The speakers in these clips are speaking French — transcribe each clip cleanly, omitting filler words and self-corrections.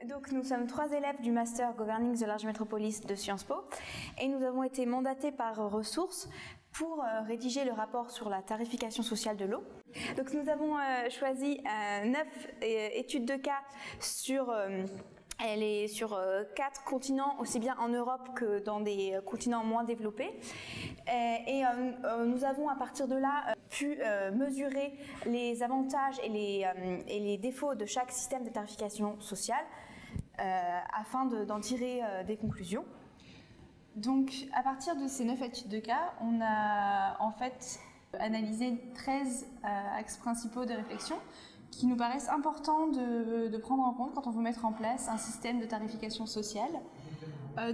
Donc nous sommes 3 élèves du Master Governing the Large Metropolis de Sciences Po et nous avons été mandatés par Ressources pour rédiger le rapport sur la tarification sociale de l'eau. Donc nous avons choisi 9 études de cas sur... Elle est sur 4 continents, aussi bien en Europe que dans des continents moins développés. Nous avons à partir de là pu mesurer les avantages et les défauts de chaque système de tarification sociale afin d'en tirer des conclusions. Donc à partir de ces 9 études de cas, on a en fait analysé 13 axes principaux de réflexion qui nous paraissent importants de prendre en compte quand on veut mettre en place un système de tarification sociale.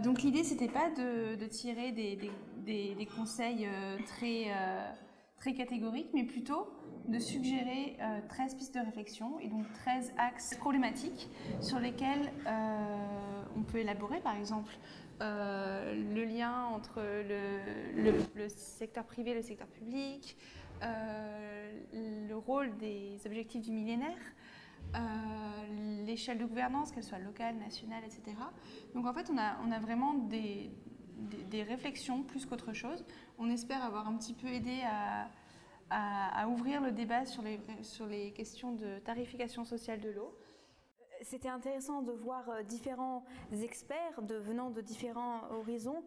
Donc l'idée, c'était pas de tirer des conseils très catégoriques, mais plutôt de suggérer 13 pistes de réflexion et donc 13 axes problématiques sur lesquels on peut élaborer, par exemple, le lien entre le secteur privé et le secteur public, le rôle des objectifs du millénaire, l'échelle de gouvernance, qu'elle soit locale, nationale, etc. Donc en fait, on a vraiment des réflexions plus qu'autre chose. On espère avoir un petit peu aidé à ouvrir le débat sur les questions de tarification sociale de l'eau. C'était intéressant de voir différents experts venant de différents horizons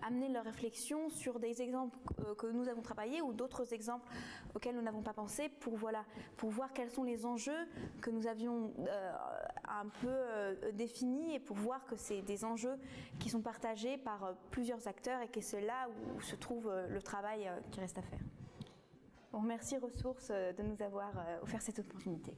amener leur réflexion sur des exemples que nous avons travaillés ou d'autres exemples auxquels nous n'avons pas pensé pour voir quels sont les enjeux que nous avions un peu définis et pour voir que c'est des enjeux qui sont partagés par plusieurs acteurs et que c'est là où se trouve le travail qui reste à faire. On remercie Ressources de nous avoir offert cette opportunité.